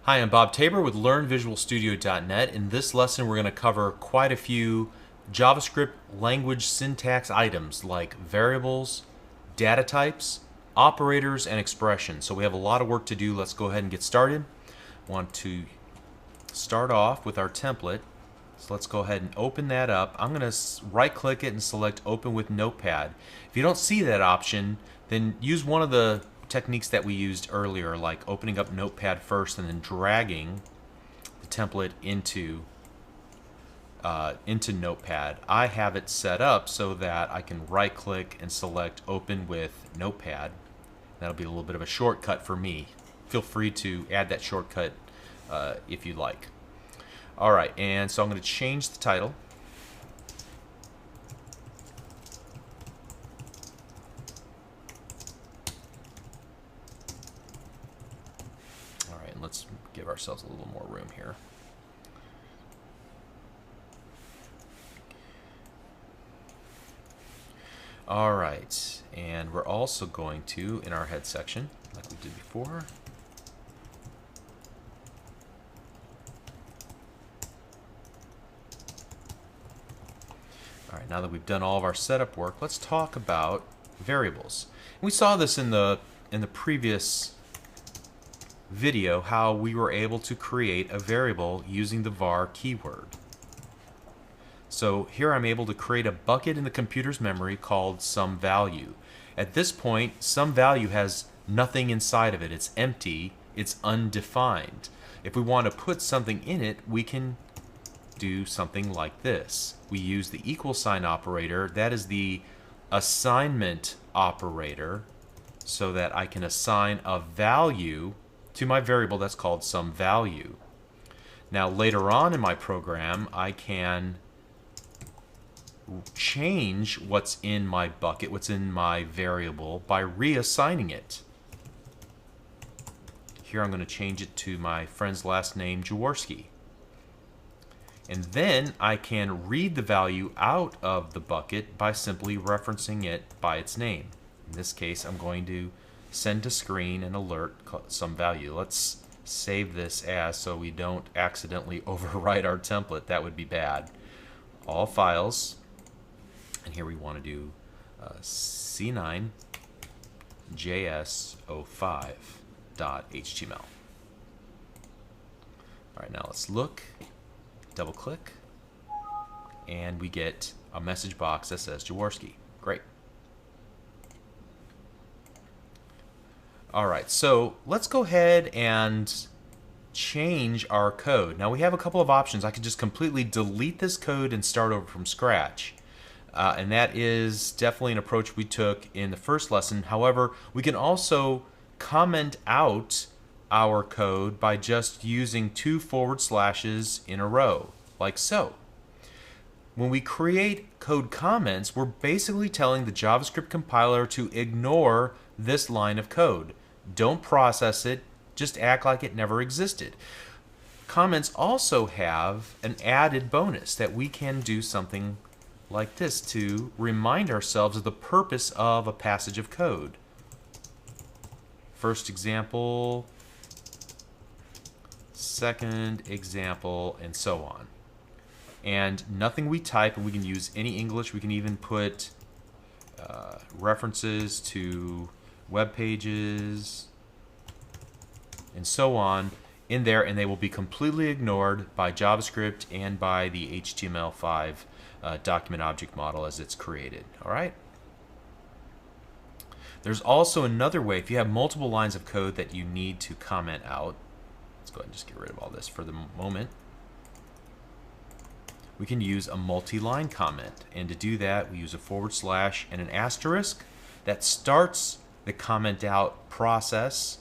Hi, I'm Bob Tabor with LearnVisualStudio.net. In this lesson, we're going to cover quite a few JavaScript language syntax items like variables, data types, operators, and expressions. So we have a lot of work to do. Let's go ahead and get started. Want to start off with our template. So let's go ahead and open that up. I'm going to right-click it and select Open with Notepad. If you don't see that option, then use one of the techniques that we used earlier, like opening up Notepad first and then dragging the template into Notepad. I have it set up so that I can right-click and select Open with Notepad. That'll be a little bit of a shortcut for me. Feel free to add that shortcut if you like. All right, and so I'm going to change the title. All right, and let's give ourselves a little more room here. All right, and we're also going to, in our head section, like we did before, all right, now that we've done all of our setup work, let's talk about variables. And we saw this in the previous video, how we were able to create a variable using the var keyword. So here I'm able to create a bucket in the computer's memory called SomeValue. At this point, SomeValue has nothing inside of it. It's empty. It's undefined. If we want to put something in it, we can do something like this. We use the equal sign operator. That is the assignment operator, so that I can assign a value to my variable that's called SomeValue. Now later on in my program, I can change what's in my bucket, what's in my variable, by reassigning it. Here I'm going to change it to my friend's last name, Jaworski. And then I can read the value out of the bucket by simply referencing it by its name. In this case, I'm going to send to screen an alert SomeValue. Let's save this as, so we don't accidentally overwrite our template. That would be bad. All files. And here we want to do C9 JS05.html. All right, now let's look, double click, and we get a message box that says Jaworski. Great. All right, so let's go ahead and change our code. Now we have a couple of options. I could just completely delete this code and start over from scratch. And that is definitely an approach we took in the first lesson. However, we can also comment out our code by just using 2 forward slashes in a row, like so. When we create code comments, we're basically telling the JavaScript compiler to ignore this line of code. Don't process it, just act like it never existed. Comments also have an added bonus that we can do something like this to remind ourselves of the purpose of a passage of code. First example, second example, and so on. And nothing we type, and we can use any English. We can even put references to web pages and so on in there, and they will be completely ignored by JavaScript and by the HTML5 document object model as it's created. All right. There's also another way. If you have multiple lines of code that you need to comment out, let's go ahead and just get rid of all this for the moment. We can use a multi-line comment, and to do that we use a forward slash and an asterisk that starts the comment out process,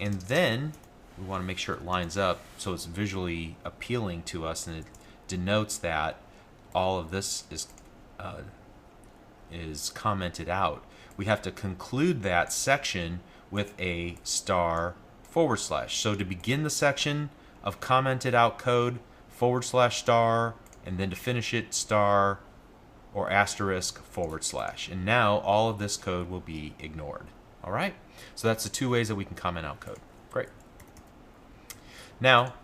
and then we want to make sure it lines up so it's visually appealing to us, and it denotes that all of this is commented out. We have to conclude that section with a star forward slash. So to begin the section of commented out code, forward slash star, and then to finish it, star or asterisk forward slash. And now all of this code will be ignored. All right? So that's the 2 ways that we can comment out code. Great. Now,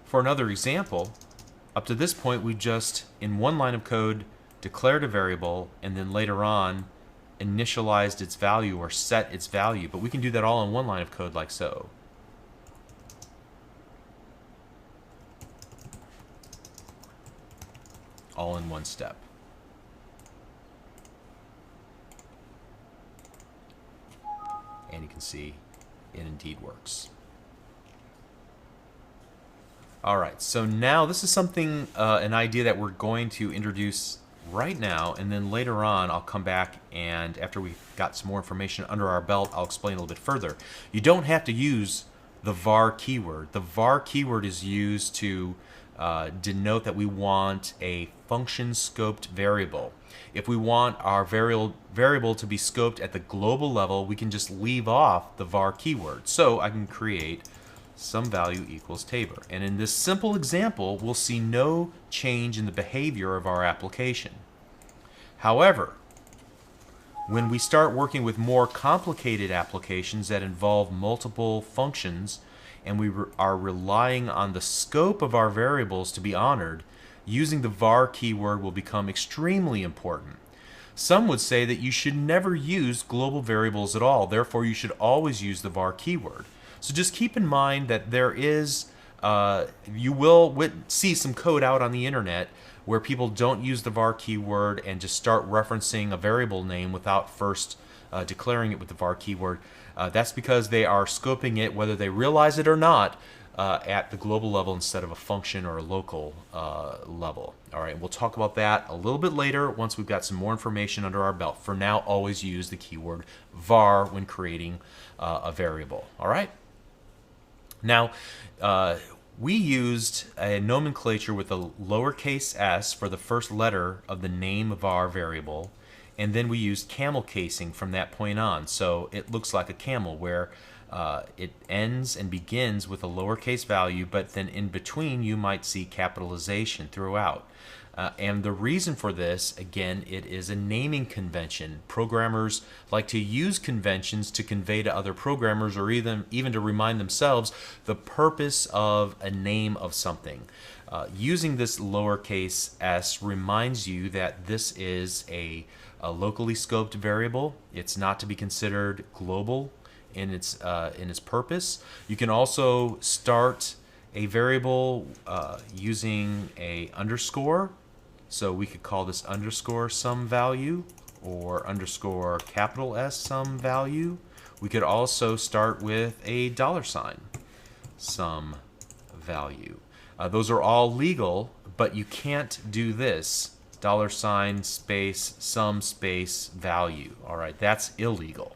for another example, up to this point we just, in one line of code, declared a variable and then later on initialized its value or set its value. But we can do that all in one line of code like so. All in one step. And you can see it indeed works. All right, so now this is something, an idea that we're going to introduce right now, and then later on I'll come back and after we've got some more information under our belt, I'll explain a little bit further. You don't have to use the var keyword. The var keyword is used to denote that we want a function scoped variable. If we want our variable to be scoped at the global level, we can just leave off the var keyword. So I can create some value equals Tabor. And in this simple example, we'll see no change in the behavior of our application. However, when we start working with more complicated applications that involve multiple functions, and we are relying on the scope of our variables to be honored, using the var keyword will become extremely important. Some would say that you should never use global variables at all, therefore you should always use the var keyword. So just keep in mind that there is, you will see some code out on the internet where people don't use the var keyword and just start referencing a variable name without first declaring it with the var keyword. That's because they are scoping it, whether they realize it or not, at the global level instead of a function or a local level. All right, we'll talk about that a little bit later once we've got some more information under our belt. For now, always use the keyword var when creating a variable. All right. Now, we used a nomenclature with a lowercase s for the first letter of the name of our variable, and then we used camel casing from that point on. So it looks like a camel where it ends and begins with a lowercase value, but then in between you might see capitalization throughout. And the reason for this, again, it is a naming convention. Programmers like to use conventions to convey to other programmers or even to remind themselves the purpose of a name of something. Using this lowercase s reminds you that this is a locally scoped variable. It's not to be considered global in its purpose. You can also start a variable using a underscore. So we could call this underscore some value or underscore capital S some value. We could also start with a $sign some value. Those are all legal, but you can't do this $sign space some space value. All right, that's illegal.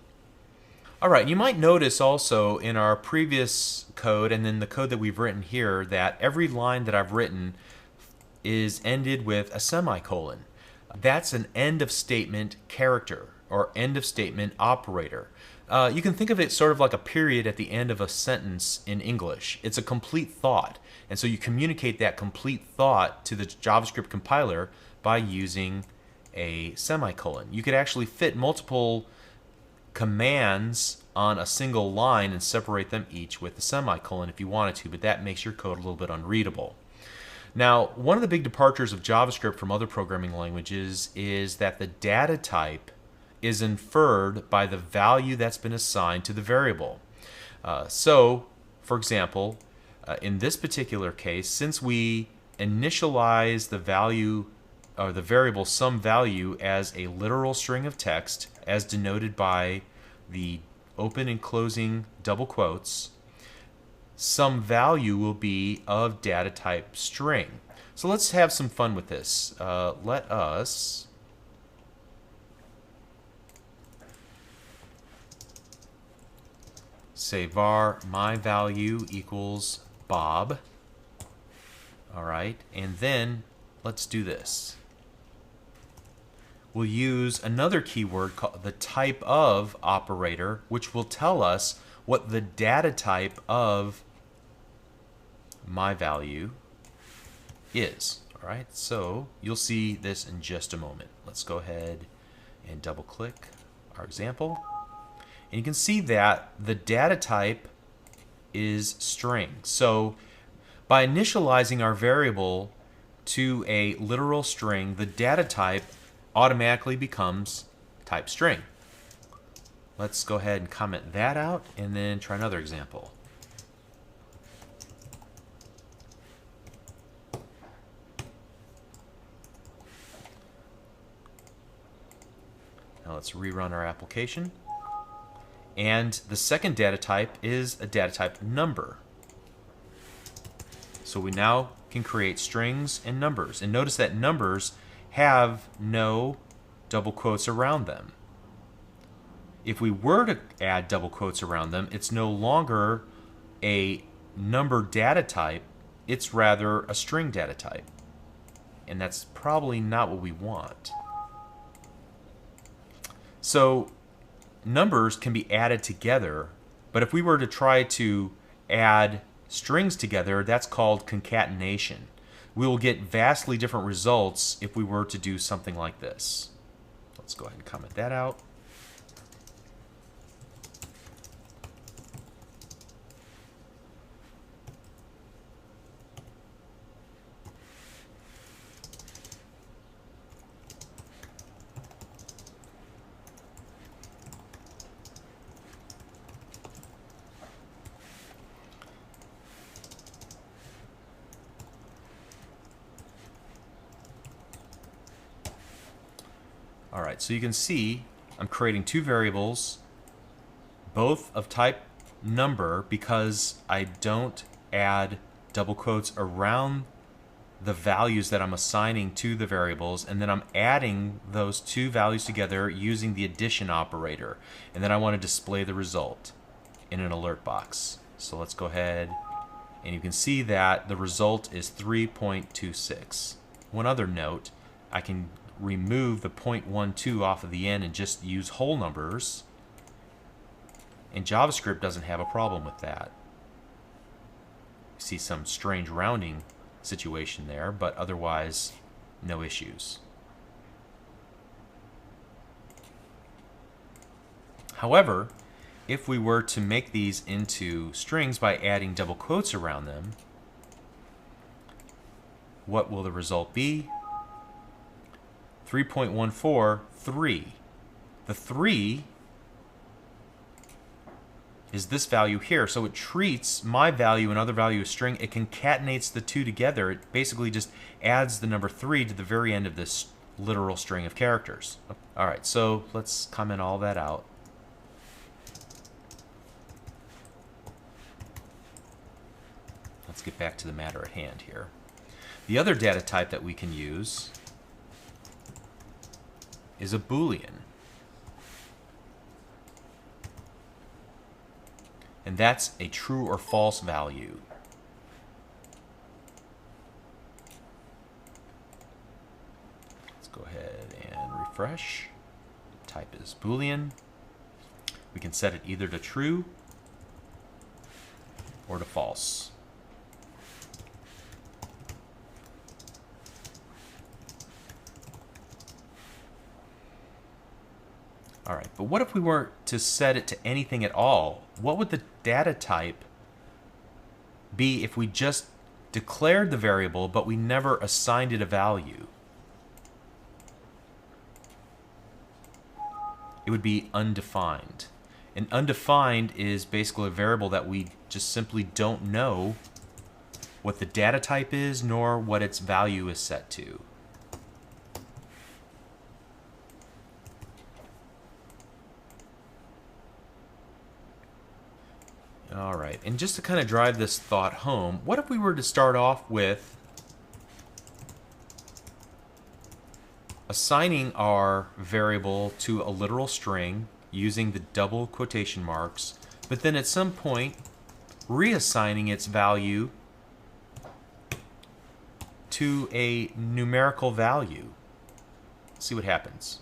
All right, you might notice also in our previous code and then the code that we've written here that every line that I've written is ended with a semicolon. That's an end of statement character or end of statement operator. You can think of it sort of like a period at the end of a sentence in English. It's a complete thought. And so you communicate that complete thought to the JavaScript compiler by using a semicolon. You could actually fit multiple commands on a single line and separate them each with a semicolon if you wanted to, but that makes your code a little bit unreadable. Now, one of the big departures of JavaScript from other programming languages is that the data type is inferred by the value that's been assigned to the variable. So, for example, in this particular case, since we initialize the value or the variable some value as a literal string of text, as denoted by the open and closing double quotes, some value will be of data type string. So let's have some fun with this. Let us say var my value equals Bob. All right, and then let's do this. We'll use another keyword called the type of operator, which will tell us what the data type of my value is. All right, so you'll see this in just a moment. Let's go ahead and double click our example. And you can see that the data type is string. So By initializing our variable to a literal string, the data type automatically becomes type string. Let's go ahead and comment that out and then try another example. Now let's rerun our application. And the second data type is a data type number. So we now can create strings and numbers. And notice that numbers have no double quotes around them. If we were to add double quotes around them, it's no longer a number data type, it's rather a string data type. And that's probably not what we want. So numbers can be added together, but if we were to try to add strings together, that's called concatenation. We will get vastly different results if we were to do something like this. Let's go ahead and comment that out. All right, so you can see I'm creating two variables, both of type number, because I don't add double quotes around the values that I'm assigning to the variables, and then I'm adding those two values together using the addition operator, and then I want to display the result in an alert box. So let's go ahead, and you can see that the result is 3.26. One other note, I can remove the 0.12 off of the end and just use whole numbers, and JavaScript doesn't have a problem with that. You see some strange rounding situation there, but otherwise no issues. However, if we were to make these into strings by adding double quotes around them, what will the result be? 3.14, 3. The 3 is this value here. So it treats my value and other value as string. It concatenates the two together. It basically just adds the number 3 to the very end of this literal string of characters. All right, so let's comment all that out. Let's get back to the matter at hand here. The other data type that we can use is a Boolean. And that's a true or false value. Let's go ahead and refresh. Type is Boolean. We can set it either to true or to false. All right, but what if we were to set it to anything at all? What would the data type be if we just declared the variable, but we never assigned it a value? It would be undefined. And undefined is basically a variable that we just simply don't know what the data type is, nor what its value is set to. All right, and just to kind of drive this thought home, what if we were to start off with assigning our variable to a literal string using the double quotation marks, but then at some point reassigning its value to a numerical value? Let's see what happens.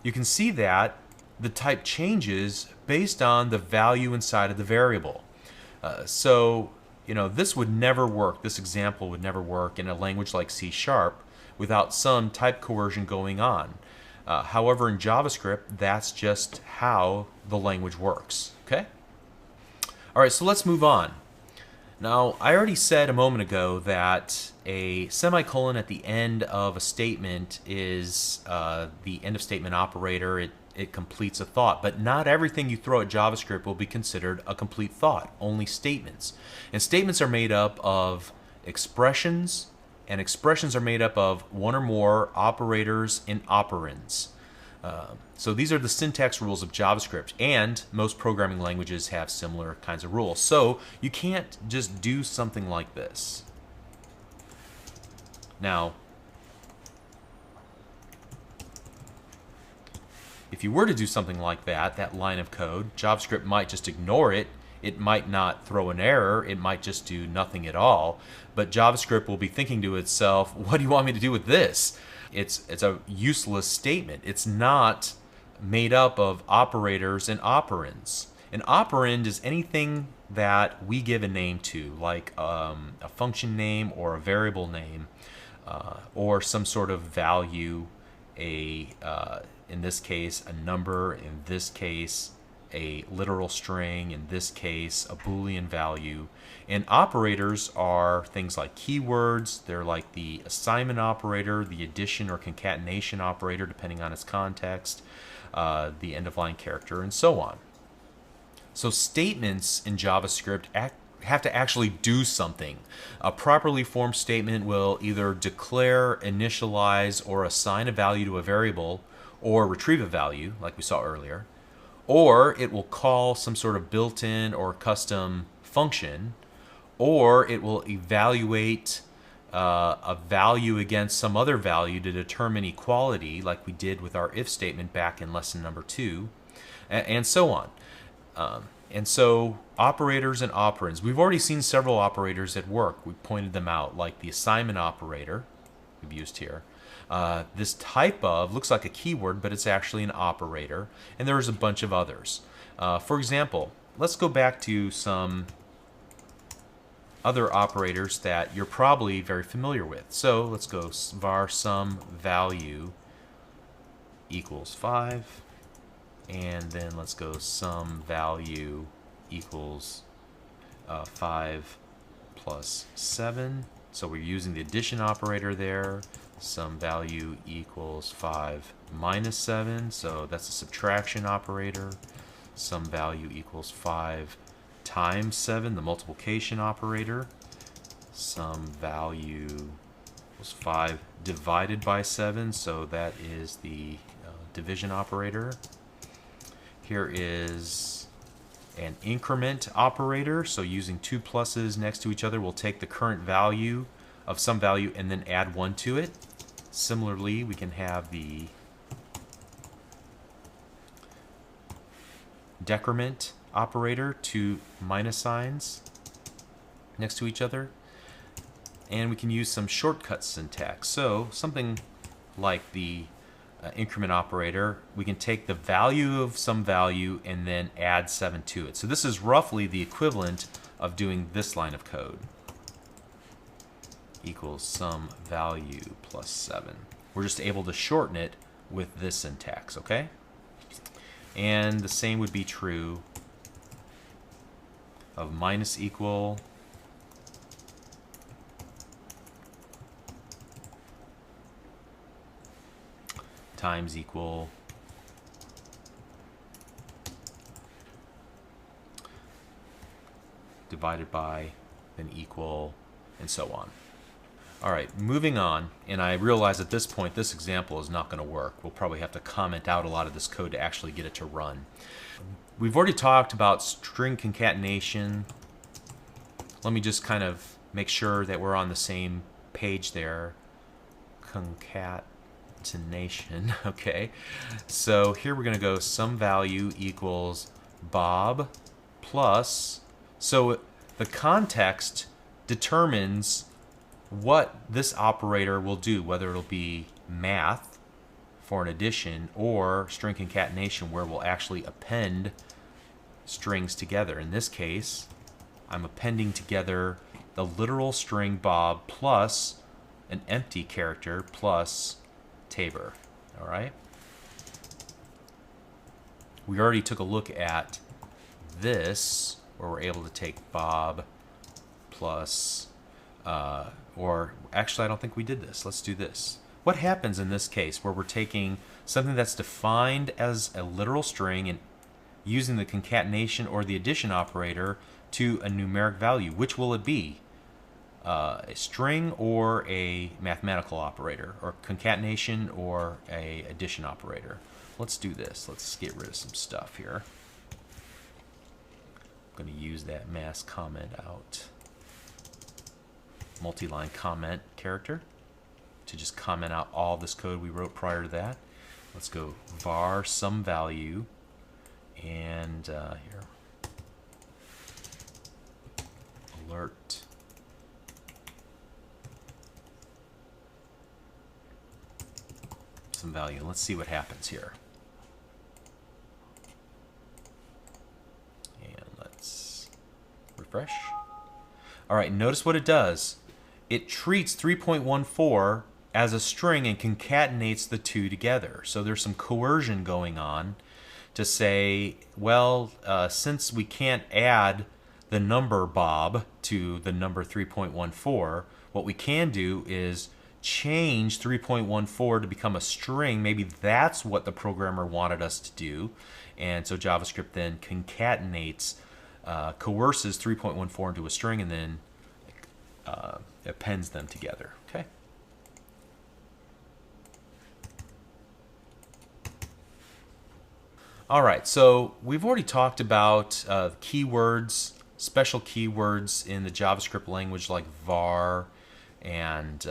You can see that the type changes based on the value inside of the variable. So, this would never work. This example would never work in a language like C# without some type coercion going on. However, in JavaScript, that's just how the language works. Okay? All right, so let's move on. Now, I already said a moment ago that a semicolon at the end of a statement is the end of statement operator. It completes a thought, but not everything you throw at JavaScript will be considered a complete thought, only statements. And statements are made up of expressions, and expressions are made up of one or more operators and operands. So these are the syntax rules of JavaScript, and most programming languages have similar kinds of rules. So you can't just do something like this. Now, if you were to do something like that line of code, JavaScript might just ignore it. It might not throw an error. It might just do nothing at all. But JavaScript will be thinking to itself, what do you want me to do with this? It's a useless statement. It's not made up of operators and operands. An operand is anything that we give a name to, like a function name or a variable name, or some sort of value, in this case, a number, in this case, a literal string, in this case, a Boolean value. And operators are things like keywords. They're like the assignment operator, the addition or concatenation operator, depending on its context, the end-of-line character, and so on. So statements in JavaScript have to actually do something. A properly formed statement will either declare, initialize, or assign a value to a variable, or retrieve a value, like we saw earlier, or it will call some sort of built-in or custom function, or it will evaluate a value against some other value to determine equality, like we did with our if statement back in lesson number 2, and so on. And so operators and operands, we've already seen several operators at work. We pointed them out, like the assignment operator we've used here. This type of looks like a keyword, but it's actually an operator, and there's a bunch of others. For example, let's go back to some other operators that you're probably very familiar with. So let's go var sum value equals 5, and then let's go sum value equals 5 plus 7. So we're using the addition operator there. Sum value equals 5 minus 7, so that's a subtraction operator. Sum value equals 5 times 7, the multiplication operator. Sum value was 5 divided by 7, so that is the division operator. Here is an increment operator, so using two pluses next to each other, we'll take the current value of some value and then add 1 to it. Similarly, we can have the decrement operator, two minus signs next to each other. And we can use some shortcut syntax. So something like the increment operator, we can take the value of some value and then add 7 to it. So this is roughly the equivalent of doing this line of code. Equals sum value plus 7. We're just able to shorten it with this syntax, okay? And the same would be true of minus equal times equal divided by then equal, and so on. All right, moving on, and I realize at this point this example is not going to work. We'll probably have to comment out a lot of this code to actually get it to run. We've already talked about string concatenation. Let me just kind of make sure that we're on the same page there. Concatenation, okay. So here we're going to go sum value equals Bob plus, so the context determines what this operator will do, whether it'll be math for an addition or string concatenation where we'll actually append strings together. In this case, I'm appending together the literal string Bob plus an empty character plus Tabor. All right. We already took a look at this where we're able to take Bob plus, or actually I don't think we did this. Let's do this. What happens in this case where we're taking something that's defined as a literal string and using the concatenation or the addition operator to a numeric value? Which will it be? A string or a mathematical operator, or concatenation or a addition operator? Let's do this. Let's get rid of some stuff here. I'm going to use that mass comment out multi-line comment character to just comment out all this code we wrote prior to that. Let's go var some value, and here, alert some value. Let's see what happens here. And let's refresh. All right, notice what it does. It treats 3.14 as a string and concatenates the two together. So there's some coercion going on to say, well, since we can't add the number Bob to the number 3.14, what we can do is change 3.14 to become a string. Maybe that's what the programmer wanted us to do. And so JavaScript then concatenates, coerces 3.14 into a string, and then appends them together. Okay. All right, so we've already talked about keywords, special keywords in the JavaScript language like var, and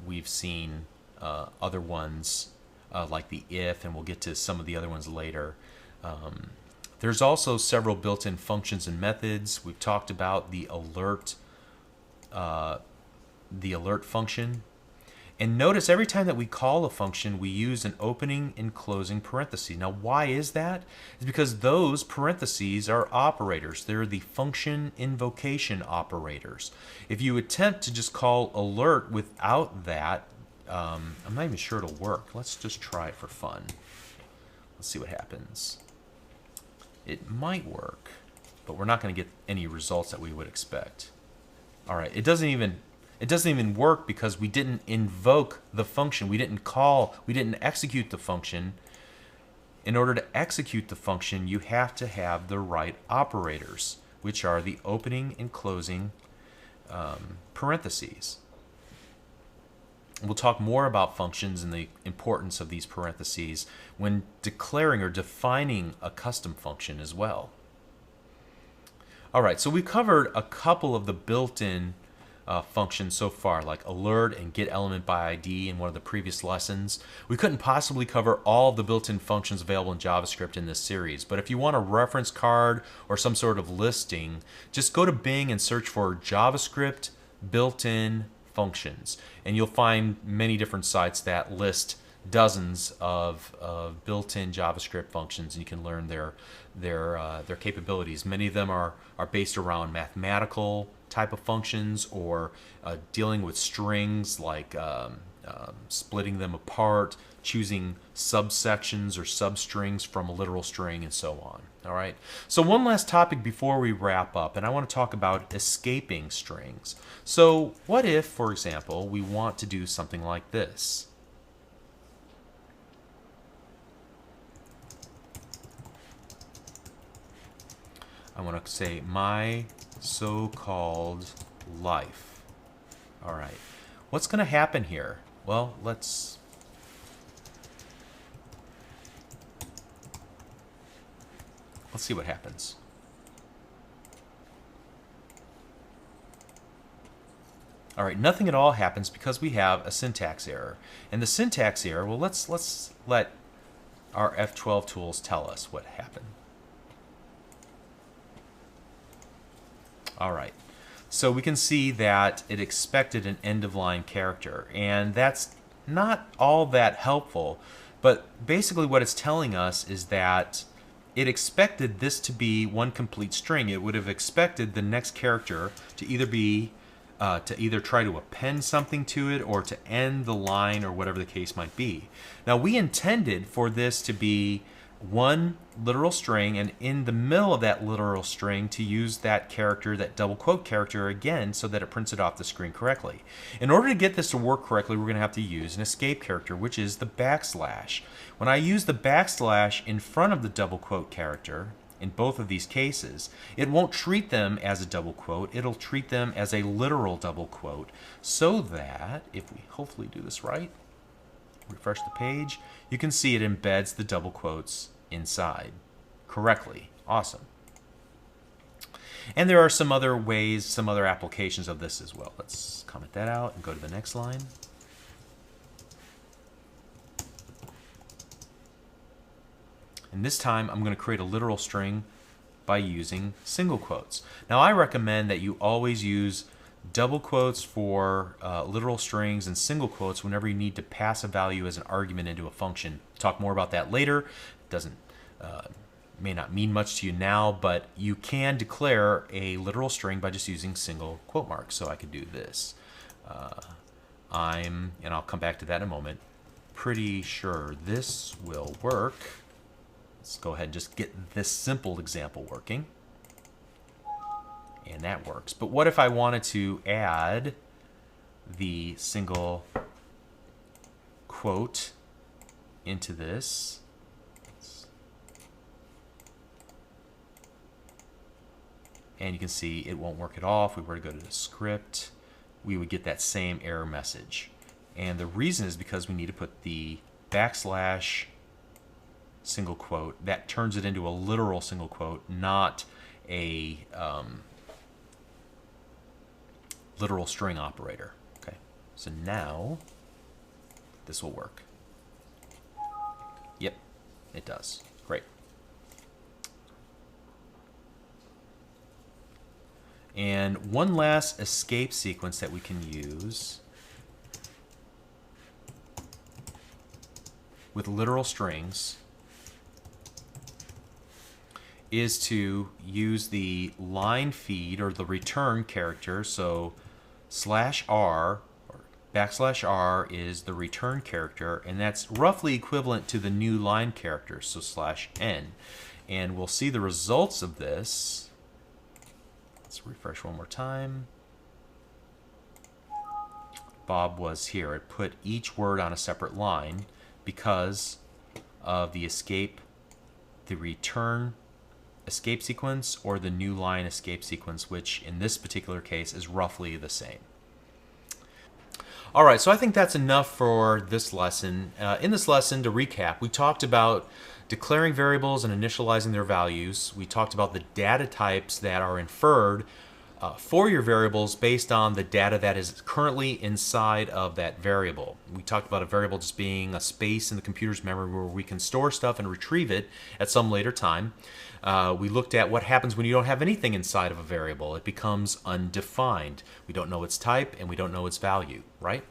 we've seen other ones like the if, and we'll get to some of the other ones later. There's also several built-in functions and methods. We've talked about the alert function. And notice every time that we call a function, we use an opening and closing parenthesis. Now, why is that? It's because those parentheses are operators. They're the function invocation operators. If you attempt to just call alert without that, I'm not even sure it'll work. Let's just try it for fun. Let's see what happens. It might work, but we're not going to get any results that we would expect. All right, it doesn't even work because we didn't invoke the function. We didn't execute the function. In order to execute the function, you have to have the right operators, which are the opening and closing parentheses. We'll talk more about functions and the importance of these parentheses when declaring or defining a custom function as well. All right, so we covered a couple of the built-in functions so far, like alert and get element by ID in one of the previous lessons. We couldn't possibly cover all of the built-in functions available in JavaScript in this series, but if you want a reference card or some sort of listing, just go to Bing and search for JavaScript built-in functions, and you'll find many different sites that list dozens of built-in JavaScript functions, and you can learn their capabilities. Many of them are based around mathematical type of functions, or dealing with strings, like splitting them apart, choosing subsections or substrings from a literal string, and so on. All right. So one last topic before we wrap up, and I want to talk about escaping strings. So what if, for example, we want to do something like this? I want to say my so-called life. All right. What's going to happen here? Well, let's see what happens. All right, nothing at all happens because we have a syntax error. And the syntax error, well, let's let our F12 tools tell us what happened. All right, so we can see that it expected an end-of-line character, and that's not all that helpful, but basically what it's telling us is that it expected this to be one complete string. It would have expected the next character to either try to append something to it or to end the line, or whatever the case might be. Now, we intended for this to be one literal string, and in the middle of that literal string to use that character, that double quote character again, so that it prints it off the screen correctly. In order to get this to work correctly, we're going to have to use an escape character, which is the backslash. When I use the backslash in front of the double quote character, in both of these cases, it won't treat them as a double quote, it'll treat them as a literal double quote, so that, if we hopefully do this right, refresh the page, you can see it embeds the double quotes inside correctly. Awesome. And there are some other ways, some other applications of this as well. Let's comment that out and go to the next line. And this time I'm going to create a literal string by using single quotes. Now I recommend that you always use double quotes for literal strings and single quotes whenever you need to pass a value as an argument into a function. Talk more about that later. It doesn't may not mean much to you now, but you can declare a literal string by just using single quote marks. So I could do this. And I'll come back to that in a moment, pretty sure this will work. Let's go ahead and just get this simple example working. And that works. But what if I wanted to add the single quote into this? And you can see it won't work at all. If we were to go to the script, we would get that same error message. And the reason is because we need to put the backslash single quote. That turns it into a literal single quote, not a literal string operator. Okay, so now this will work. Yep, it does. Great. And one last escape sequence that we can use with literal strings is to use the line feed or the return character. So /r or \r is the return character, and that's roughly equivalent to the new line character, so /n. And we'll see the results of this. Let's refresh one more time. Bob was here. It put each word on a separate line because of the escape, the return escape sequence, or the new line escape sequence, which in this particular case is roughly the same. All right, so I think that's enough for this lesson. In this lesson, to recap, we talked about declaring variables and initializing their values. We talked about the data types that are inferred for your variables based on the data that is currently inside of that variable. We talked about a variable just being a space in the computer's memory where we can store stuff and retrieve it at some later time. We looked at what happens when you don't have anything inside of a variable. It becomes undefined. We don't know its type and we don't know its value, right?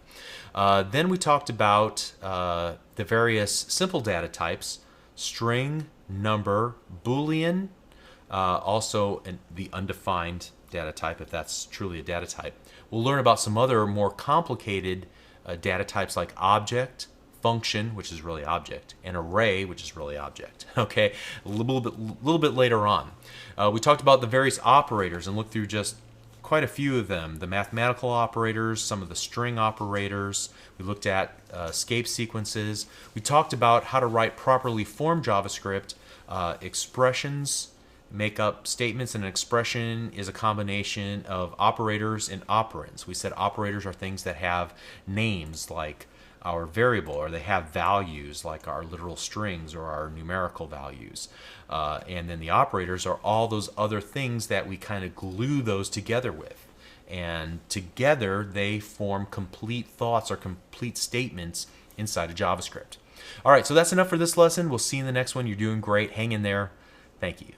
Then we talked about the various simple data types: string, number, Boolean, also the undefined data type, if that's truly a data type. We'll learn about some other more complicated data types like object, function, which is really object, and array, which is really object. Okay, a little bit later on. We talked about the various operators and looked through just quite a few of them. The mathematical operators, some of the string operators. We looked at escape sequences. We talked about how to write properly formed JavaScript, expressions, make up statements, and an expression is a combination of operators and operands. We said operators are things that have names like our variable, or they have values like our literal strings or our numerical values. And then the operators are all those other things that we kind of glue those together with. And together they form complete thoughts or complete statements inside of JavaScript. All right, so that's enough for this lesson. We'll see you in the next one. You're doing great. Hang in there. Thank you.